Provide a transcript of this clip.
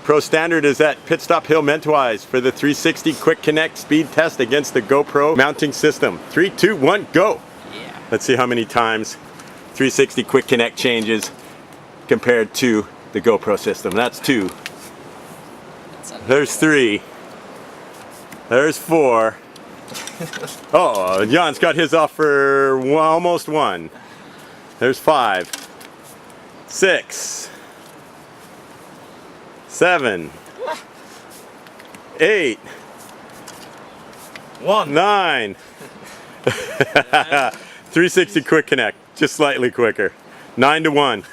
Pro Standard is at Pit Stop Hill Mentwise for the 360 Quick Connect speed test against the GoPro Mounting System. 3, 2, 1, go! Yeah. Let's see how many times 360 Quick Connect changes compared to the GoPro system. That's 2. There's 3. There's 4. Oh, Jan's got his off for almost 1. There's 5. 6. 7. 8. 1. 9. 360 Quick Connect, just slightly quicker. 9 to 1.